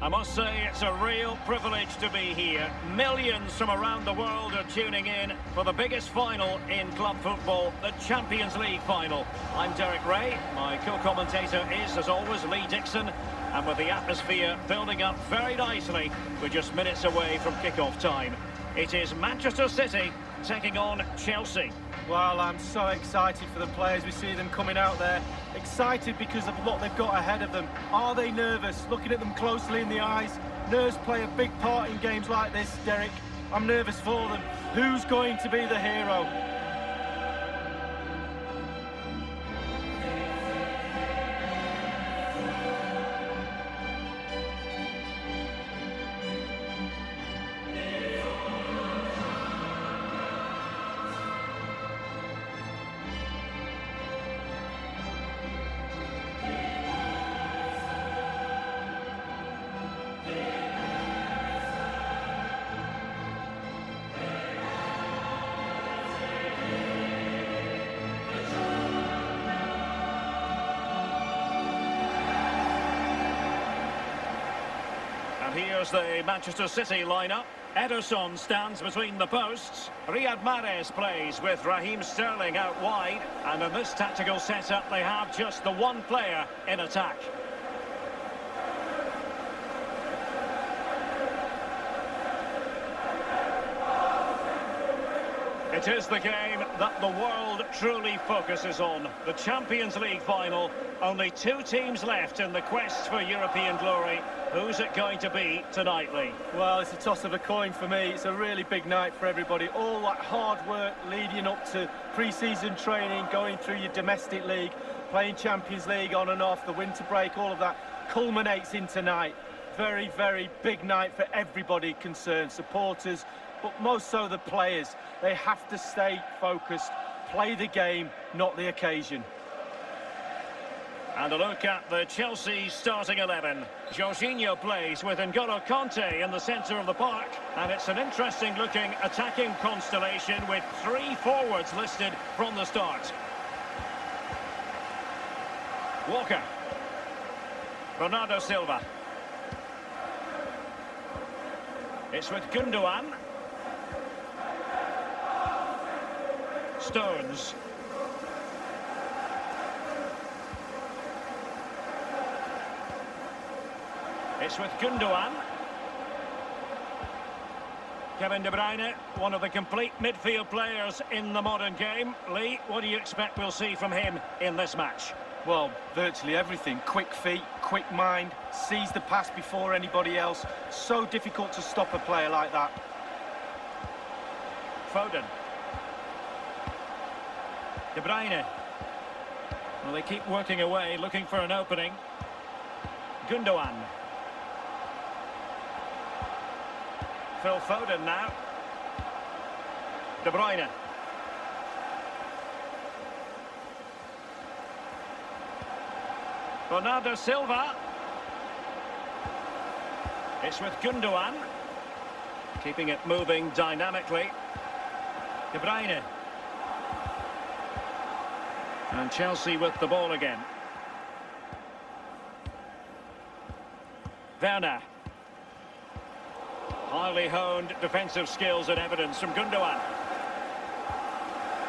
I must say it's a real privilege to be here. Millions from around the world are tuning in for the biggest final in club football, the Champions League final. I'm Derek Ray, my co-commentator is, as always, Lee Dixon, and with the atmosphere building up very nicely, we're just minutes away from kick-off time. It is Manchester City taking on Chelsea. Well, I'm so excited for the players. We see them coming out there. Excited because of what they've got ahead of them. Are they nervous? Looking at them closely in the eyes. Nerves play a big part in games like this, Derek. I'm nervous for them. Who's going to be the hero? And here's the Manchester City lineup. Ederson stands between the posts. Riyad Mahrez plays with Raheem Sterling out wide. And in this tactical setup, they have just the one player in attack. It is the game that the world truly focuses on. The Champions League final. Only two teams left in the quest for European glory. Who's it going to be tonight, Lee? Well, it's a toss of a coin for me. It's a really big night for everybody. All that hard work leading up to pre-season training, going through your domestic league, playing Champions League on and off, the winter break, all of that culminates in tonight. Very, very big night for everybody concerned. Supporters, but most so the players. They have to stay focused, play the game, not the occasion. And a look at the Chelsea starting 11. Jorginho plays with N'Golo Kanté in the centre of the park. And it's an interesting looking attacking constellation with three forwards listed from the start. Walker. Bernardo Silva. It's with Gundogan. Stones. It's with Gundogan. Kevin De Bruyne, one of the complete midfield players in the modern game. Lee, what do you expect we'll see from him in this match? Well, virtually everything. Quick feet, quick mind, sees the pass before anybody else. So difficult to stop a player like that. Foden. De Bruyne. Well, they keep working away, looking for an opening. Gundogan. Phil Foden now. De Bruyne. Bernardo Silva. It's with Gundogan. Keeping it moving dynamically. De Bruyne. And Chelsea with the ball again. Werner. Highly honed defensive skills and evidence from Gundogan.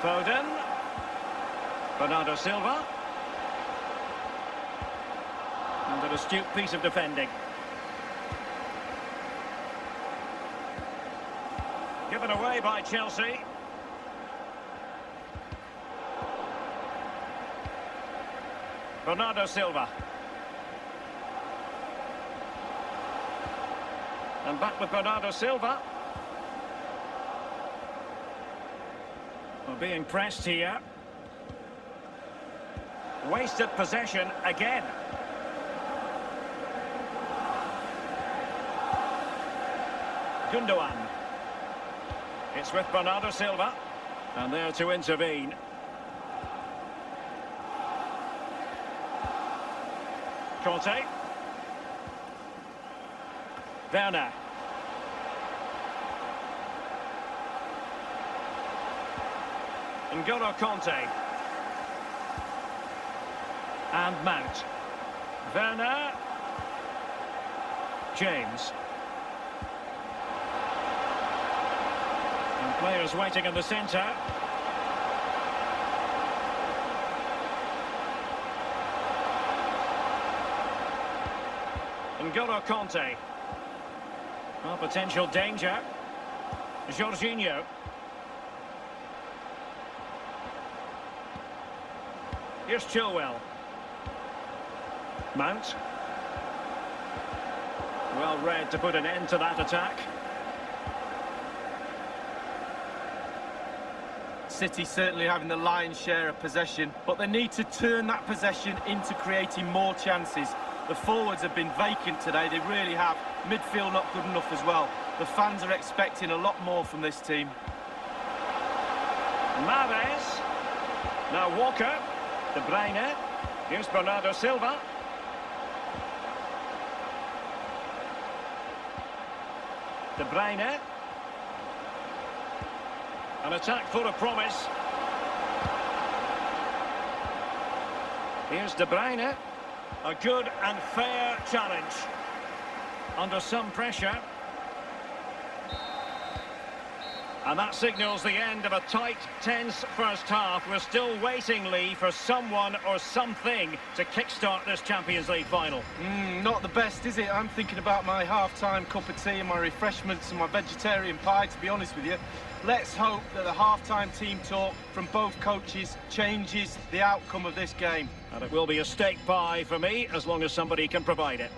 Foden. Bernardo Silva. And an astute piece of defending. Given away by Chelsea. Bernardo Silva. And back with Bernardo Silva. Well, being pressed here. Wasted possession again. Gundogan. It's with Bernardo Silva. And there to intervene. Kanté. Werner. N'Golo Kanté. And Mount. Werner. James. And players waiting in the centre. N'Golo Conte. Oh, potential danger. Jorginho. Here's Chilwell. Mount. Well read to put an end to that attack. City certainly having the lion's share of possession, but they need to turn that possession into creating more chances. The forwards have been vacant today, they really have. Midfield not good enough as well. The fans are expecting a lot more from this team. Mahrez. Now Walker. De Bruyne. Here's Bernardo Silva. De Bruyne. An attack full of promise. Here's De Bruyne. A good and fair challenge. Under some pressure. And that signals the end of a tight, tense first half. We're still waiting, Lee, for someone or something to kickstart this Champions League final. Not the best, is it? I'm thinking about my half-time cup of tea and my refreshments and my vegetarian pie, to be honest with you. Let's hope that the half-time team talk from both coaches changes the outcome of this game. And it will be a steak pie for me, as long as somebody can provide it.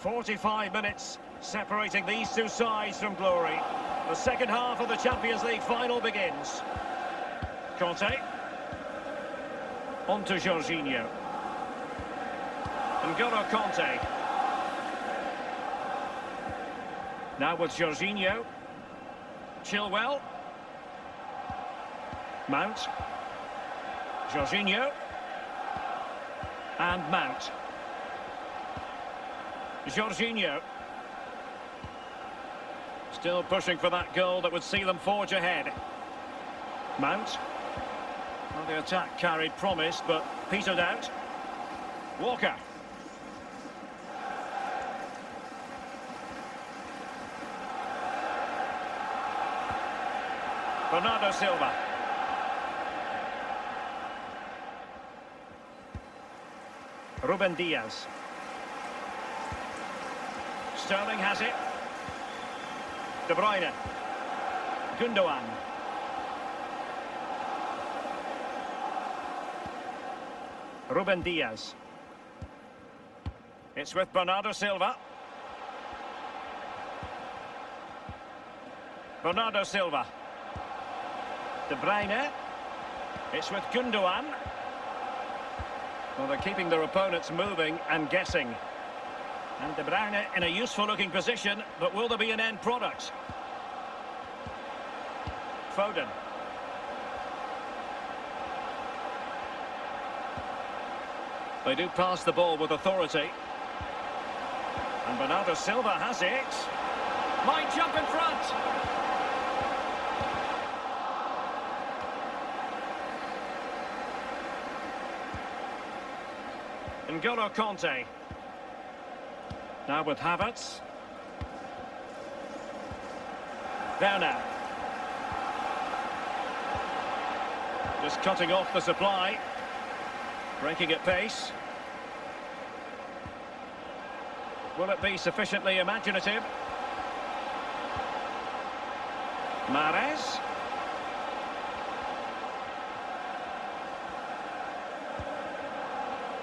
45 minutes separating these two sides from glory. The second half of the Champions League final begins. Conte. On to Jorginho. N'Golo Conte. Now with Jorginho. Chilwell. Mount. Jorginho. And Mount. Jorginho. Still pushing for that goal that would see them forge ahead. Mount. Well, the attack carried promise, but petered out. Walker. Bernardo Silva. Ruben Diaz. Sterling has it. De Bruyne. Gundogan. Ruben Diaz. It's with Bernardo Silva. Bernardo Silva. De Bruyne. It's with Gundogan. Well, they're keeping their opponents moving and guessing. And De Bruyne in a useful-looking position, but will there be an end product? Foden. They do pass the ball with authority. And Bernardo Silva has it. Might jump in front. N'Golo Conte. Now with Havertz. Werner. Just cutting off the supply. Breaking at pace. Will it be sufficiently imaginative? Mahrez.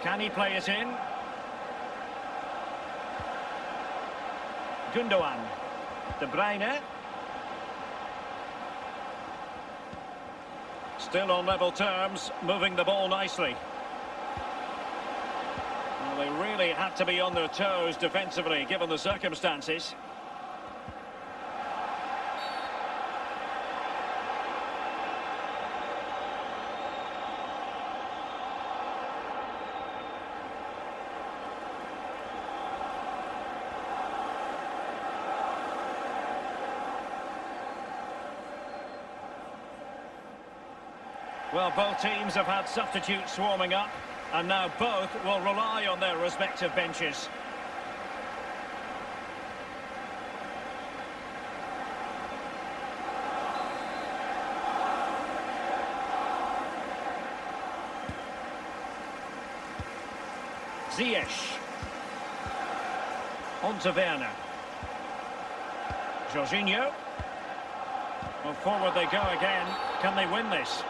Can he play it in? Gundogan. De Bruyne. Still on level terms, moving the ball nicely. Well, they really had to be on their toes defensively, given the circumstances. Well, both teams have had substitutes warming up. And now both will rely on their respective benches. Ziyech. On to Werner. Jorginho. Well, forward they go again. Can they win this?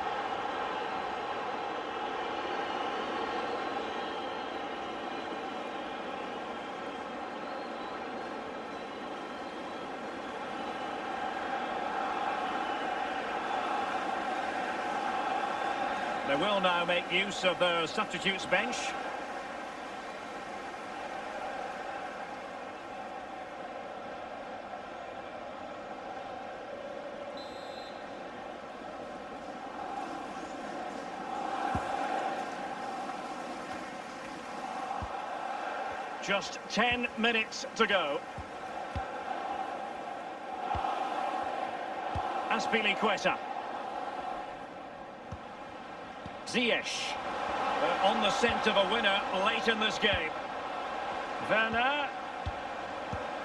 They will now make use of their substitutes bench. Just 10 minutes to go. Azpilicueta. Ziyech. On the scent of a winner late in this game. Werner.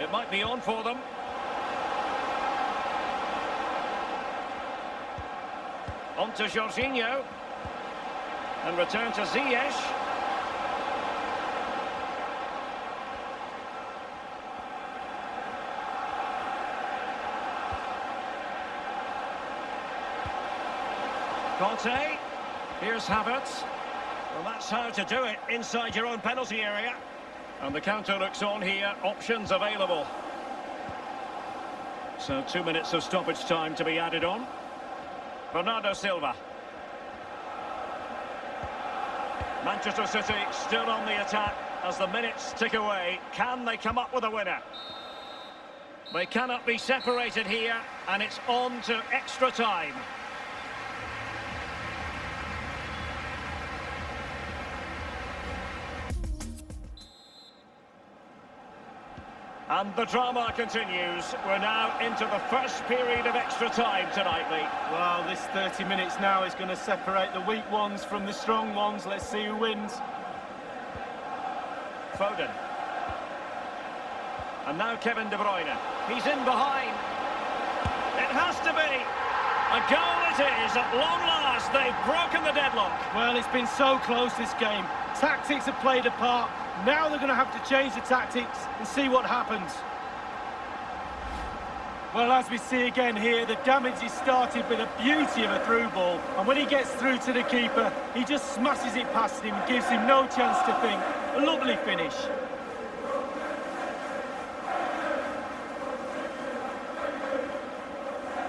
It might be on for them. On to Jorginho. And return to Ziyech. Conte, here's Havertz. Well, that's how to do it inside your own penalty area. And the counter looks on here, options available. So 2 minutes of stoppage time to be added on. Bernardo Silva. Manchester City still on the attack as the minutes tick away. Can they come up with a winner? They cannot be separated here, and it's on to extra time. And the drama continues. We're now into the first period of extra time tonight, Lee. Well, this 30 minutes now is going to separate the weak ones from the strong ones. Let's see who wins. Foden. And now Kevin De Bruyne. He's in behind. It has to be. A goal it is at long last. They've broken the deadlock. Well, it's been so close, this game. Tactics have played a part. Now they're going to have to change the tactics and see what happens. Well, as we see again here, the damage is started with a beauty of a through ball. And when he gets through to the keeper, he just smashes it past him, gives him no chance to think. A lovely finish.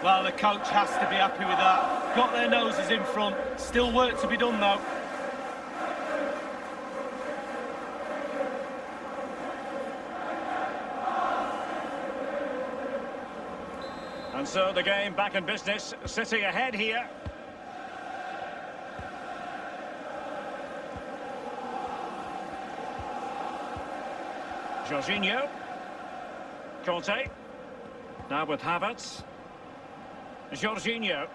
Well, the coach has to be happy with that. Got their noses in front. Still work to be done, though. And so the game back in business. City ahead here. Jorginho. Conte. Now with Havertz. Jorginho.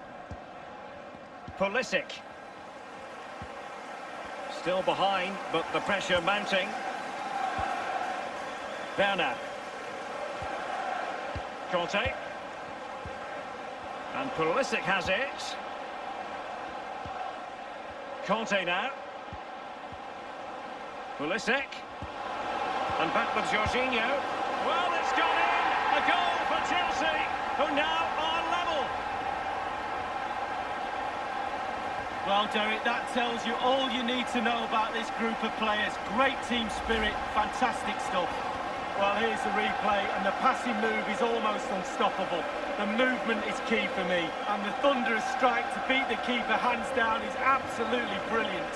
Pulisic. Still behind, but the pressure mounting. Werner. Conte. And Pulisic has it. Conte now. Pulisic. And back with Jorginho. Well, it's gone in. A goal for Chelsea, who now are level. Well, Derek, that tells you all you need to know about this group of players. Great team spirit, fantastic stuff. Well, here's the replay, and the passing move is almost unstoppable. The movement is key for me, and the thunderous strike to beat the keeper hands down is absolutely brilliant.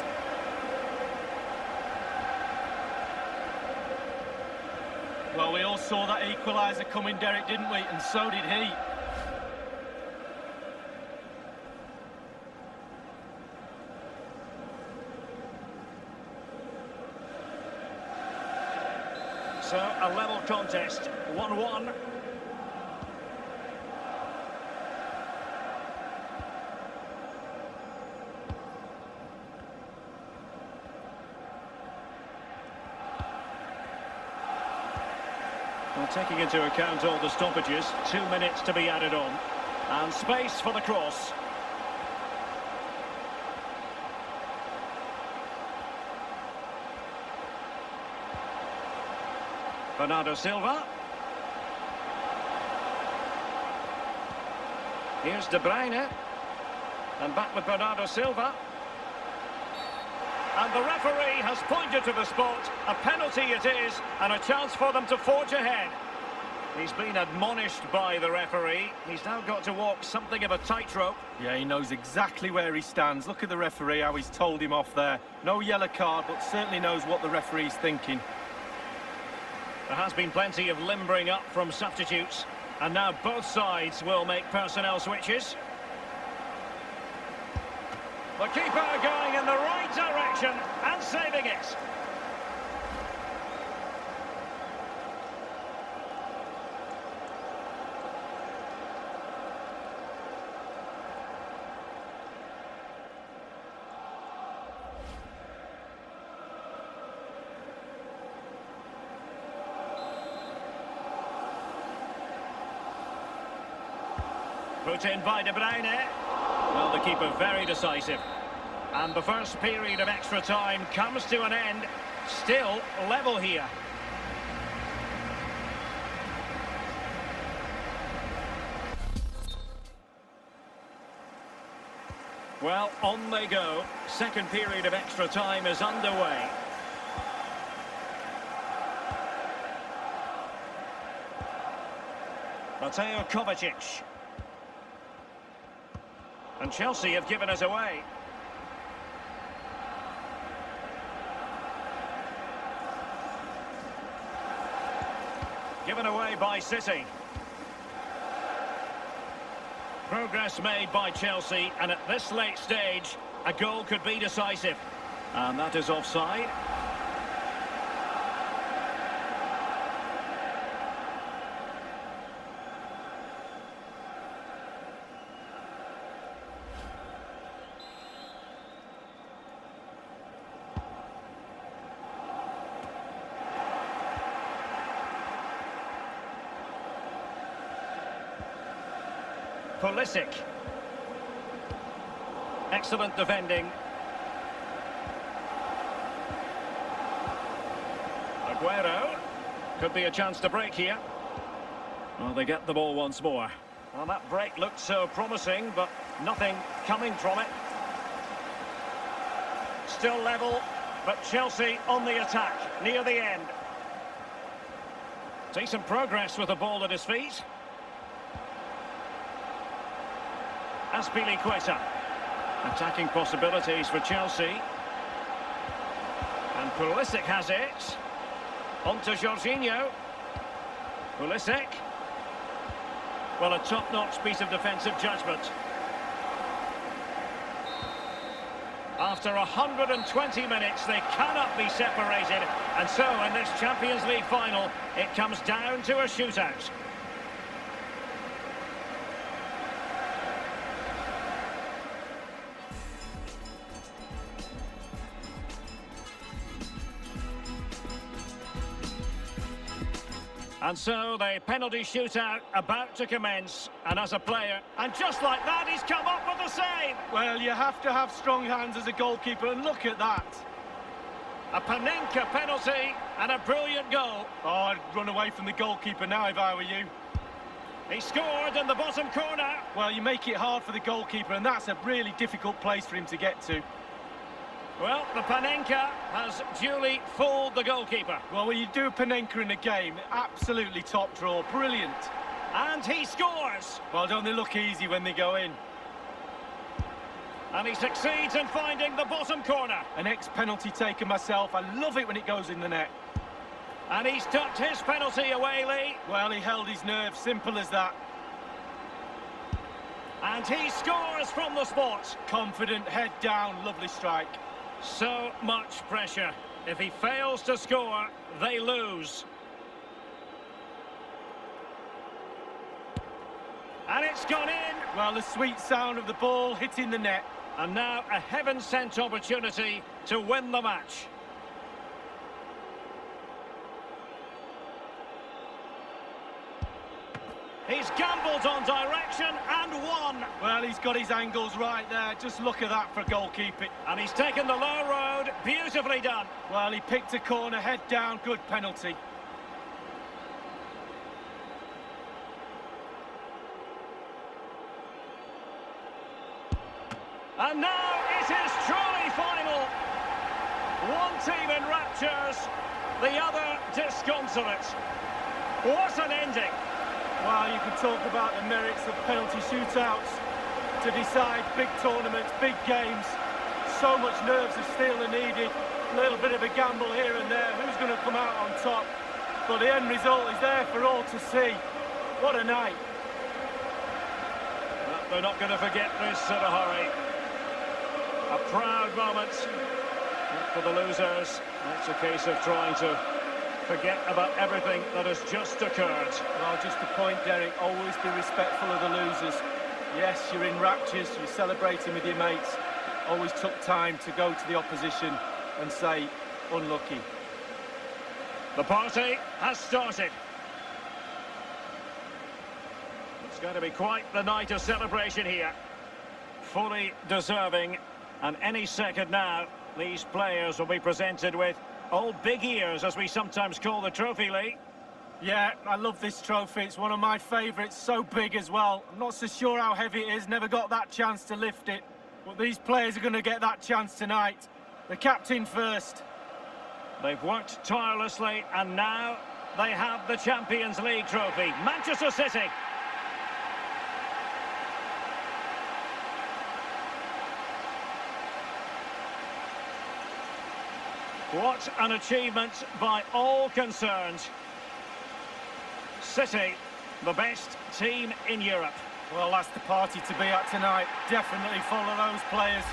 Well, we all saw that equaliser coming, Derek, didn't we? And so did he. So, a level contest, 1-1. Well, taking into account all the stoppages, 2 minutes to be added on. And space for the cross. Bernardo Silva. Here's De Bruyne. And back with Bernardo Silva. And the referee has pointed to the spot. A penalty it is, and a chance for them to forge ahead. He's been admonished by the referee. He's now got to walk something of a tightrope. Yeah, he knows exactly where he stands. Look at the referee, how he's told him off there. No yellow card, but certainly knows what the referee's thinking. There has been plenty of limbering up from substitutes. And now both sides will make personnel switches. The keeper going in the right direction and saving it. Put in by De Bruyne. Well, the keeper very decisive. And the first period of extra time comes to an end. Still level here. Well, on they go. Second period of extra time is underway. Mateo Kovacic. And Chelsea have given us away. Given away by City. Progress made by Chelsea, and at this late stage, a goal could be decisive. And that is offside. Pulisic. Excellent defending. Aguero. Could be a chance to break here. Well, they get the ball once more. Well, that break looked so promising, but nothing coming from it. Still level, but Chelsea on the attack, near the end. Decent progress with the ball at his feet. Azpilicueta. Attacking possibilities for Chelsea. And Pulisic has it. On to Jorginho. Pulisic. Well, a top-notch piece of defensive judgment. After 120 minutes, they cannot be separated. And so, in this Champions League final, it comes down to a shootout. And so the penalty shootout about to commence, and as a player, and just like that, he's come up with the save. Well, you have to have strong hands as a goalkeeper, and look at that. A Panenka penalty and a brilliant goal. Oh, I'd run away from the goalkeeper now if I were you. He scored in the bottom corner. Well, you make it hard for the goalkeeper, and that's a really difficult place for him to get to. Well, the Panenka has duly fooled the goalkeeper. Well, when you do a Panenka in a game, absolutely top draw, brilliant. And he scores. Well, don't they look easy when they go in? And he succeeds in finding the bottom corner. An ex-penalty taker myself, I love it when it goes in the net. And he's tucked his penalty away, Lee. Well, he held his nerve, simple as that. And he scores from the spot. Confident, head down, lovely strike. So much pressure. If he fails to score, they lose. And it's gone in. Well, the sweet sound of the ball hitting the net. And now a heaven-sent opportunity to win the match. Called on direction and won. Well, he's got his angles right there. Just look at that for goalkeeping. And he's taken the low road. Beautifully done. Well, he picked a corner, head down, good penalty. And now it is truly final. One team in raptures, the other disconsolate. What an ending. Well, you can talk about the merits of penalty shootouts to decide big tournaments, big games. So much nerves of steel are needed. A little bit of a gamble here and there. Who's going to come out on top? But the end result is there for all to see. What a night. Well, they're not going to forget this in a hurry. A proud moment for the losers. It's a case of trying to forget about everything that has just occurred. Well, just a point, Derek, always be respectful of the losers. Yes, you're in raptures, you're celebrating with your mates. Always took time to go to the opposition and say, unlucky. The party has started. It's going to be quite the night of celebration here. Fully deserving, and any second now, these players will be presented with old big ears, as we sometimes call the trophy, Lee. Yeah, I love this trophy. It's one of my favourites, so big as well. I'm not so sure how heavy it is, never got that chance to lift it. But these players are going to get that chance tonight. The captain first. They've worked tirelessly, and now they have the Champions League trophy. Manchester City. What an achievement by all concerned. City, the best team in Europe. Well, that's the party to be at tonight. Definitely follow those players.